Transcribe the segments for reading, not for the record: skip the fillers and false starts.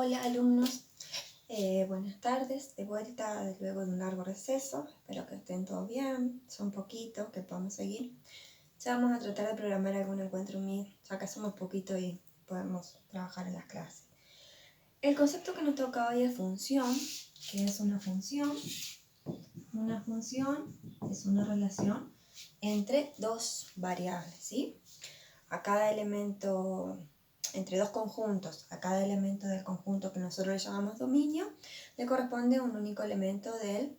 Hola alumnos, buenas tardes, de vuelta luego de un largo receso, espero que estén todos bien, son poquitos que podemos seguir. Ya vamos a tratar de programar algún encuentro mío, ya que somos poquitos y podemos trabajar en las clases. El concepto que nos toca hoy es función, que es una función. Una función es una relación entre dos variables, ¿sí? A cada elemento, entre dos conjuntos, a cada elemento del conjunto que nosotros le llamamos dominio, le corresponde un único elemento del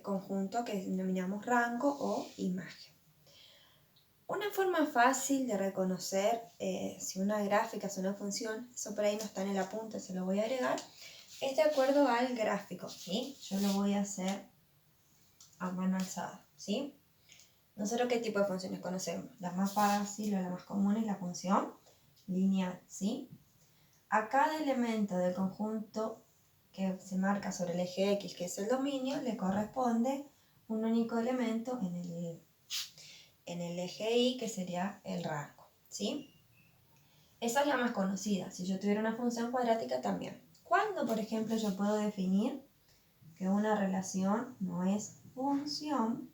conjunto que denominamos rango o imagen. Una forma fácil de reconocer si una gráfica es una función, eso por ahí no está en el apunte, se lo voy a agregar, es de acuerdo al gráfico, ¿sí? Yo lo voy a hacer a mano alzada, ¿sí? Nosotros, ¿qué tipo de funciones conocemos? La más fácil o la más común es la función lineal, ¿sí? A cada elemento del conjunto que se marca sobre el eje X, que es el dominio, le corresponde un único elemento en el eje Y, que sería el rango, ¿sí? Esa es la más conocida. Si yo tuviera una función cuadrática también. ¿Cuándo, por ejemplo, yo puedo definir que una relación no es función?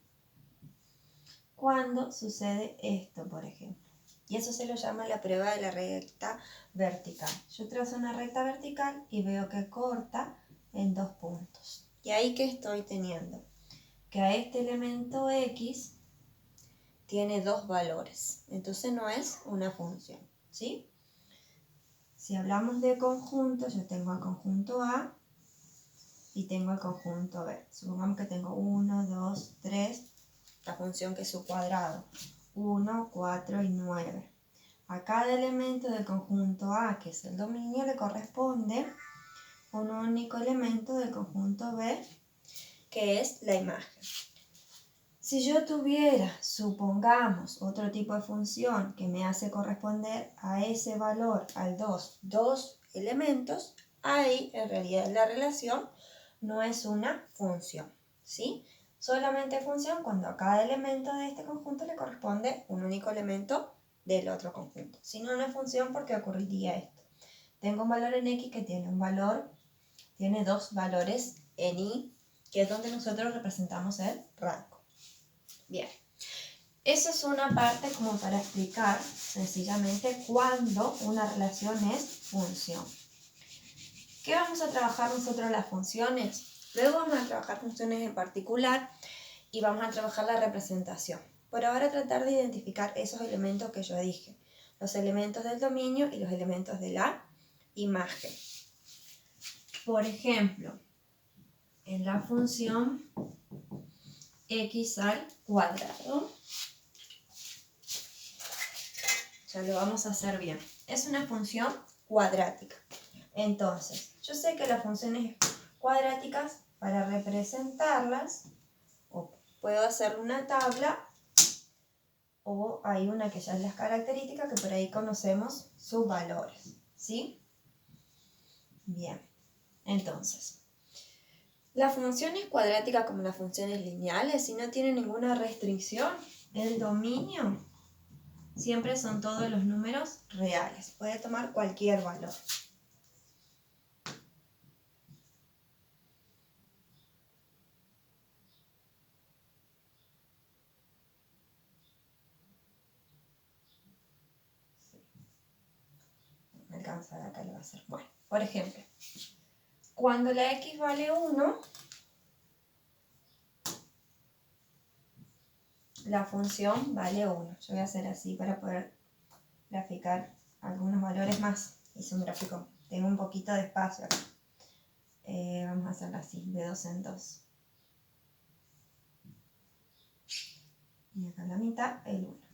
Cuando sucede esto, por ejemplo. Y eso se lo llama la prueba de la recta vertical. Yo trazo una recta vertical y veo que corta en dos puntos. ¿Y ahí qué estoy teniendo? Que a este elemento X tiene dos valores. Entonces no es una función, ¿sí? Si hablamos de conjunto, yo tengo el conjunto A y tengo el conjunto B. Supongamos que tengo 1, 2, 3, la función que es su cuadrado. 1, 4 y 9. A cada elemento del conjunto A, que es el dominio, le corresponde un único elemento del conjunto B, que es la imagen. Si yo tuviera, supongamos, otro tipo de función que me hace corresponder a ese valor, al 2, dos elementos, ahí en realidad la relación no es una función, ¿sí? Solamente función cuando a cada elemento de este conjunto le corresponde un único elemento del otro conjunto. Si no, no es función porque ocurriría esto. Tengo un valor en X que tiene dos valores en Y, que es donde nosotros representamos el rango. Bien, eso es una parte como para explicar sencillamente cuándo una relación es función. ¿Qué vamos a trabajar nosotros las funciones? Luego vamos a trabajar funciones en particular y vamos a trabajar la representación. Por ahora tratar de identificar esos elementos que yo dije, los elementos del dominio y los elementos de la imagen. Por ejemplo, en la función x al cuadrado, ya lo vamos a hacer bien. Es una función cuadrática. Entonces, yo sé que las funciones cuadráticas, para representarlas, o puedo hacer una tabla, o hay una que ya es las características, que por ahí conocemos sus valores, ¿sí? Bien, entonces, las funciones cuadráticas como las funciones lineales, si no tienen ninguna restricción, el dominio siempre son todos los números reales. Puede tomar cualquier valor. No me alcanza, acá lo va a hacer. Bueno, por ejemplo, cuando la x vale 1, la función vale 1. Yo voy a hacer así para poder graficar algunos valores más. Hice un gráfico, tengo un poquito de espacio acá. Vamos a hacerlo así, de 2 en 2. Y acá en la mitad, el 1.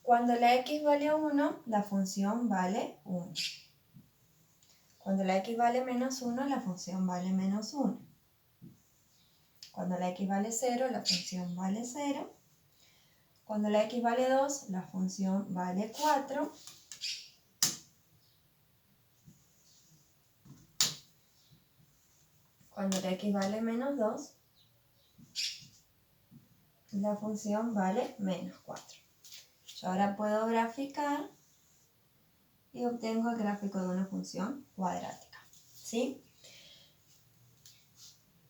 Cuando la x vale 1, la función vale 1. Cuando la x vale menos 1, la función vale menos 1. Cuando la x vale 0, la función vale 0. Cuando la x vale 2, la función vale 4. Cuando la x vale menos 2, la función vale menos 4. Yo ahora puedo graficar y obtengo el gráfico de una función cuadrática, ¿sí?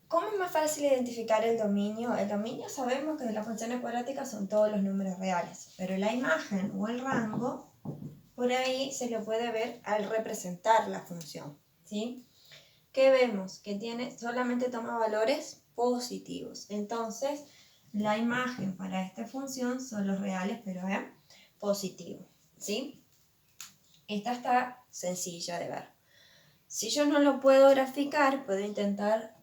¿Cómo es más fácil identificar el dominio? El dominio sabemos que las funciones cuadráticas son todos los números reales, pero la imagen o el rango, por ahí se lo puede ver al representar la función, ¿sí? ¿Qué vemos? Que solamente toma valores positivos. Entonces, la imagen para esta función son los reales, pero en positivo, ¿sí? Esta está sencilla de ver. Si yo no lo puedo graficar, puedo intentar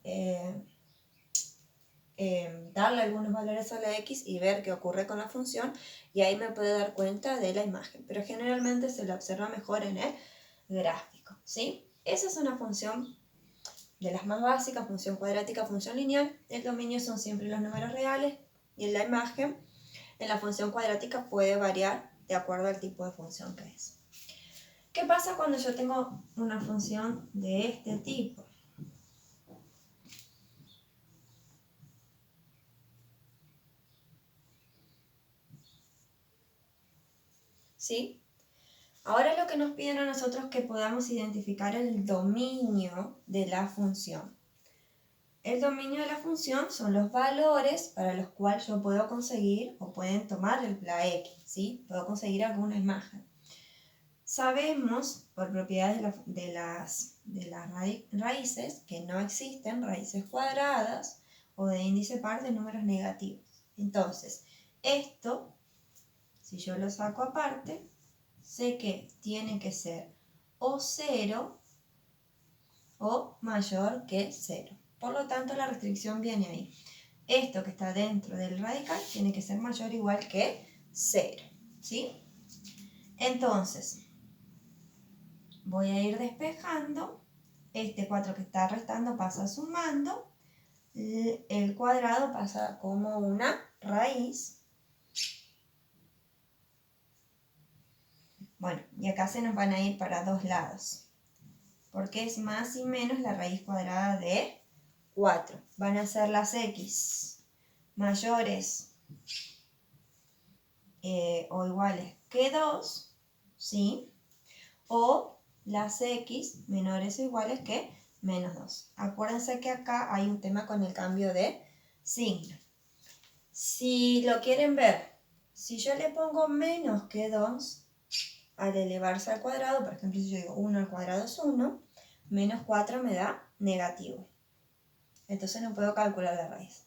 darle algunos valores a la x y ver qué ocurre con la función, y ahí me puedo dar cuenta de la imagen, pero generalmente se la observa mejor en el gráfico, ¿sí? Esa es una función de las más básicas, función cuadrática, función lineal. El dominio son siempre los números reales, y en la imagen, en la función cuadrática, puede variar de acuerdo al tipo de función que es. ¿Qué pasa cuando yo tengo una función de este tipo? ¿Sí? Ahora lo que nos piden a nosotros es que podamos identificar el dominio de la función. El dominio de la función son los valores para los cuales yo puedo conseguir o pueden tomar la x, ¿sí? Puedo conseguir alguna imagen. Sabemos por propiedades de las raíces que no existen raíces cuadradas o de índice par de números negativos. Entonces, esto, si yo lo saco aparte, sé que tiene que ser o 0 o mayor que 0. Por lo tanto, la restricción viene ahí. Esto que está dentro del radical tiene que ser mayor o igual que 0, ¿sí? Entonces, voy a ir despejando. Este 4 que está restando pasa sumando. El cuadrado pasa como una raíz. Bueno, y acá se nos van a ir para dos lados, porque es más y menos la raíz cuadrada de 4. Van a ser las x mayores o iguales que 2, ¿sí? O las x menores o iguales que menos 2. Acuérdense que acá hay un tema con el cambio de signo. Si lo quieren ver, si yo le pongo menos que 2 al elevarse al cuadrado, por ejemplo, si yo digo 1 al cuadrado es 1, menos 4 me da negativo. Entonces no puedo calcular la raíz.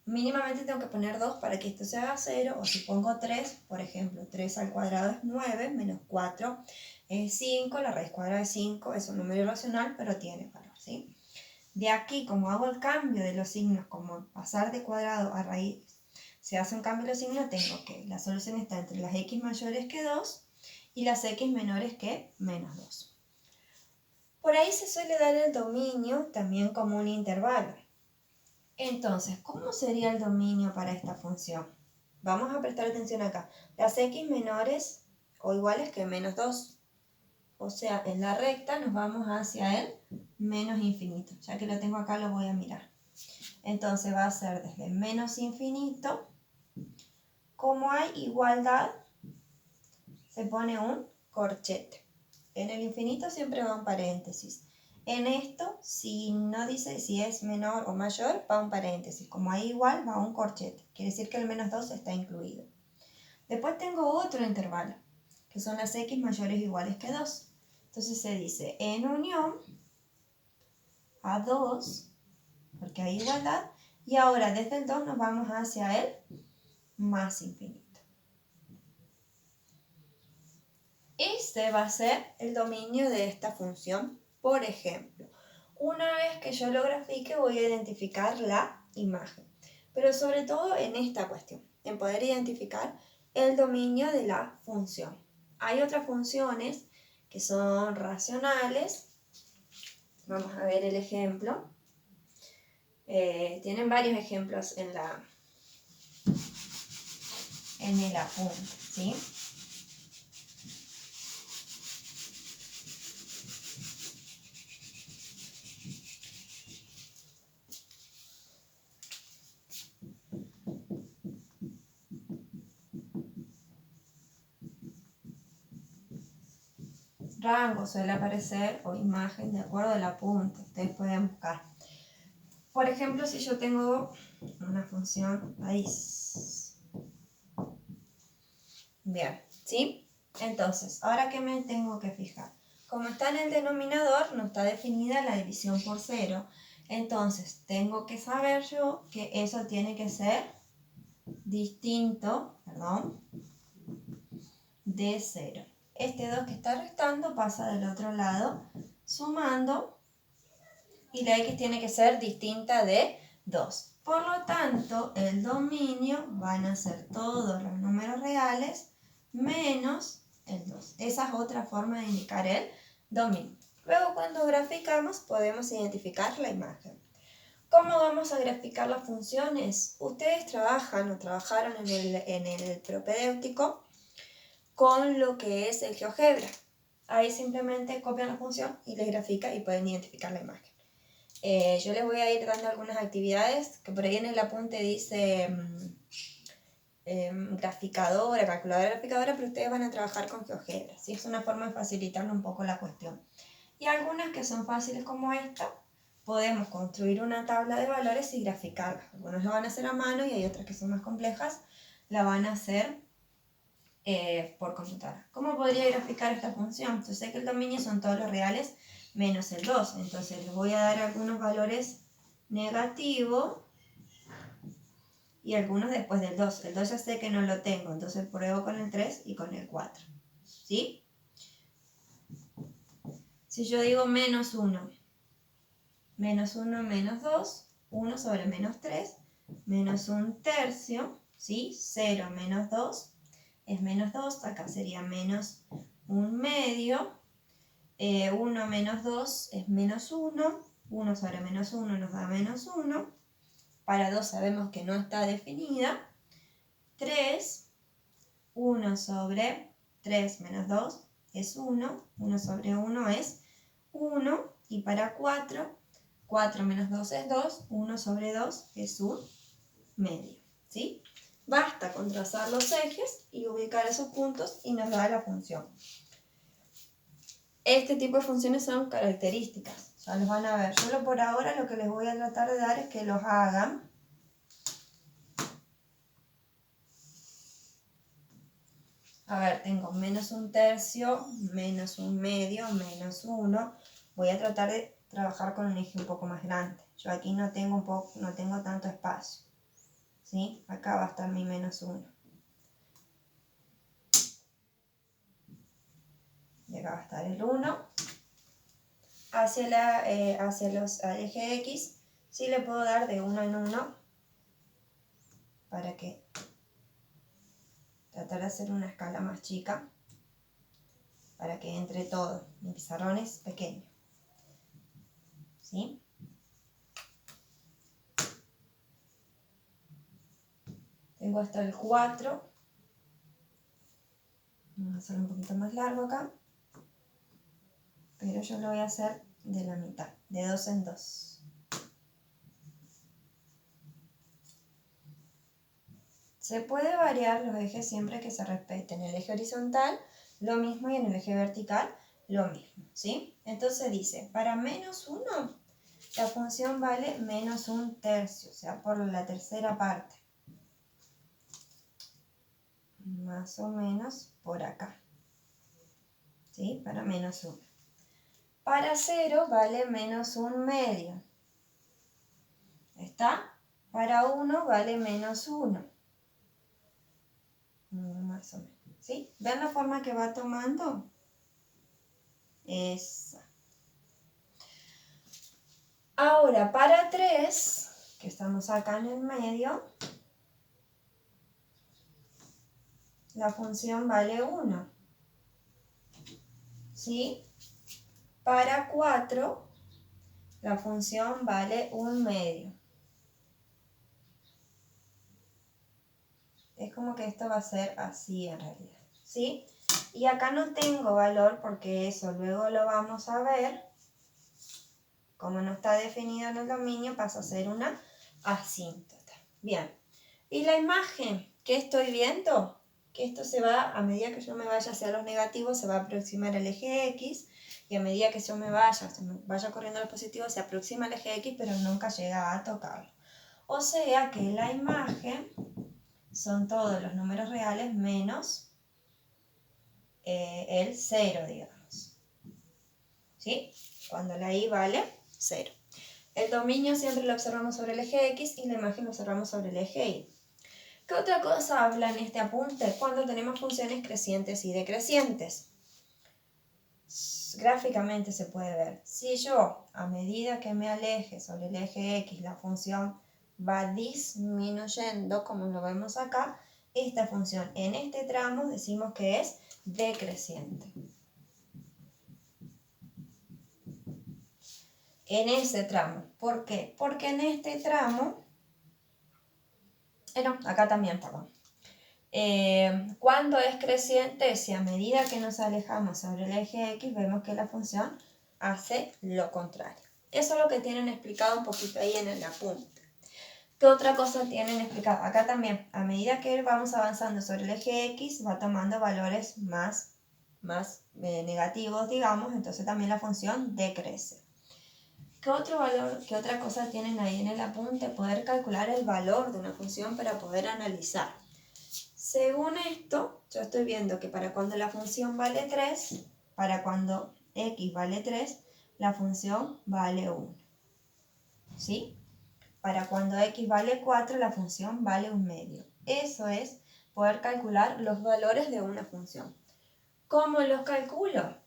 Mínimamente tengo que poner 2 para que esto se haga 0, o si pongo 3, por ejemplo, 3 al cuadrado es 9, menos 4 es 5, la raíz cuadrada de 5 es un número irracional, pero tiene valor, ¿sí? De aquí, como hago el cambio de los signos, como pasar de cuadrado a raíz, se hace un cambio de los signos, tengo que la solución está entre las x mayores que 2 y las x menores que menos 2. Por ahí se suele dar el dominio también como un intervalo. Entonces, ¿cómo sería el dominio para esta función? Vamos a prestar atención acá. Las x menores o iguales que menos 2. O sea, en la recta nos vamos hacia el menos infinito. Ya que lo tengo acá, lo voy a mirar. Entonces va a ser desde menos infinito. Como hay igualdad, se pone un corchete. En el infinito siempre va un paréntesis. En esto, si no dice si es menor o mayor, va un paréntesis. Como hay igual, va un corchete. Quiere decir que el menos 2 está incluido. Después tengo otro intervalo, que son las x mayores o iguales que 2. Entonces se dice en unión a 2, porque hay igualdad, y ahora desde el 2 nos vamos hacia el más infinito. Este va a ser el dominio de esta función. Por ejemplo, una vez que yo lo grafique, voy a identificar la imagen, pero sobre todo en esta cuestión, en poder identificar el dominio de la función. Hay otras funciones que son racionales. Vamos a ver el ejemplo. Tienen varios ejemplos en el apunte, ¿sí? rango suele aparecer o imagen de acuerdo al apunte. Ustedes pueden buscar. Por ejemplo, si yo tengo una función raíz. Bien, ¿sí? Entonces, ahora que me tengo que fijar. Como está en el denominador, no está definida la división por 0. Entonces, tengo que saber yo que eso tiene que ser distinto, de 0. Este 2 que está restando pasa del otro lado sumando y la x tiene que ser distinta de 2. Por lo tanto, el dominio van a ser todos los números reales menos el 2. Esa es otra forma de indicar el dominio. Luego, cuando graficamos, podemos identificar la imagen. ¿Cómo vamos a graficar las funciones? Ustedes trabajan o trabajaron en el propedéutico con lo que es el GeoGebra. Ahí simplemente copian la función y les grafica y pueden identificar la imagen. Yo les voy a ir dando algunas actividades que por ahí en el apunte dice graficadora, calculadora graficadora, pero ustedes van a trabajar con GeoGebra. ¿Sí? Es una forma de facilitarle un poco la cuestión. Y algunas que son fáciles como esta, podemos construir una tabla de valores y graficarlas. Algunas lo van a hacer a mano y hay otras que son más complejas, la van a hacer por computadora. ¿Cómo podría graficar esta función? Yo sé que el dominio son todos los reales menos el 2, entonces les voy a dar algunos valores negativos y algunos después del 2. El 2 ya sé que no lo tengo, entonces pruebo con el 3 y con el 4. ¿Sí? Si yo digo menos 1, menos 1 menos 2, 1 sobre menos 3, menos 1 tercio, ¿sí? 0 menos 2 es menos 2, acá sería menos 1 medio. 1 menos 2 es menos 1, 1 sobre menos 1 nos da menos 1, para 2 sabemos que no está definida, 3, 1 sobre 3 menos 2 es 1, 1 sobre 1 es 1, y para 4, 4 menos 2 es 2, 1 sobre 2 es 1 medio, ¿sí? Basta con trazar los ejes y ubicar esos puntos y nos da la función. Este tipo de funciones son características, ya los van a ver. Yo por ahora lo que les voy a tratar de dar es que los hagan. A ver, tengo menos 1 tercio, menos 1 medio, menos 1. Voy a tratar de trabajar con un eje un poco más grande. Yo aquí no tengo tanto espacio, ¿sí? Acá va a estar mi menos 1. Y acá va a estar el 1. Hacia el eje X, sí le puedo dar de 1 en 1 para que tratar de hacer una escala más chica para que entre todo. Mi pizarrón es pequeño, ¿sí? Tengo hasta el 4. Vamos a hacerlo un poquito más largo acá, pero yo lo voy a hacer de la mitad, de 2 en 2. Se puede variar los ejes siempre que se respeten. En el eje horizontal lo mismo y en el eje vertical lo mismo, ¿sí? Entonces dice, para menos 1, la función vale menos 1 tercio, o sea, por la tercera parte. Más o menos por acá, ¿sí? Para menos 1. Para 0 vale menos 1 medio. ¿Está? Para 1 vale menos 1. Más o menos, ¿sí? ¿Ven la forma que va tomando? Esa. Ahora, para 3, que estamos acá en el medio, la función vale 1. ¿Sí? Para 4, la función vale 1 medio. Es como que esto va a ser así en realidad, ¿sí? Y acá no tengo valor porque eso luego lo vamos a ver. Como no está definido en el dominio, pasa a ser una asíntota. Bien. ¿Y la imagen? ¿Qué estoy viendo? que esto se va, a medida que yo me vaya hacia los negativos, se va a aproximar al eje X, y a medida que yo me vaya corriendo a los positivos, se aproxima al eje X, pero nunca llega a tocarlo. O sea que la imagen son todos los números reales menos el 0, digamos. ¿Sí? Cuando la I vale 0. El dominio siempre lo observamos sobre el eje X y la imagen lo observamos sobre el eje Y. ¿Qué otra cosa habla en este apunte? Cuando tenemos funciones crecientes y decrecientes. Gráficamente se puede ver. Si yo, a medida que me aleje sobre el eje X, la función va disminuyendo, como lo vemos acá, esta función en este tramo decimos que es decreciente. En ese tramo. ¿Por qué? Porque en este tramo, no, acá también, perdón. Cuando es creciente, si a medida que nos alejamos sobre el eje X, vemos que la función hace lo contrario. Eso es lo que tienen explicado un poquito ahí en el apunte. ¿Qué otra cosa tienen explicado? Acá también, a medida que vamos avanzando sobre el eje X, va tomando valores más negativos, digamos, entonces también la función decrece. ¿Qué otro valor, qué otra cosa tienen ahí en el apunte? Poder calcular el valor de una función para poder analizar. Según esto, yo estoy viendo que para cuando la función vale 3, para cuando x vale 3, la función vale 1. ¿Sí? Para cuando x vale 4, la función vale 1/2. Eso es poder calcular los valores de una función. ¿Cómo los calculo?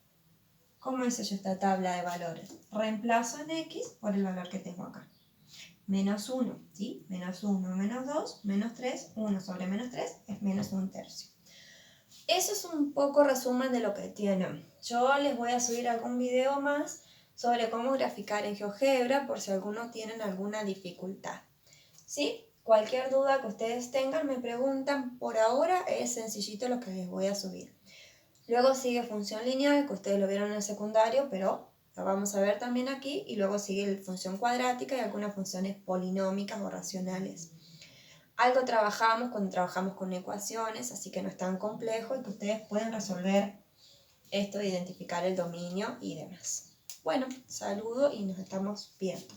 ¿Cómo hice yo esta tabla de valores? Reemplazo en x por el valor que tengo acá. Menos 1, ¿sí? Menos 1, menos 2, menos 3, 1 sobre menos 3 es menos 1/3. Eso es un poco resumen de lo que tienen. Yo les voy a subir algún video más sobre cómo graficar en GeoGebra por si algunos tienen alguna dificultad. ¿Sí? Cualquier duda que ustedes tengan me preguntan. Por ahora es sencillito lo que les voy a subir. Luego sigue función lineal, que ustedes lo vieron en el secundario, pero lo vamos a ver también aquí. Y luego sigue la función cuadrática y algunas funciones polinómicas o racionales. Algo trabajamos cuando trabajamos con ecuaciones, así que no es tan complejo y que ustedes pueden resolver esto de identificar el dominio y demás. Bueno, saludo y nos estamos viendo.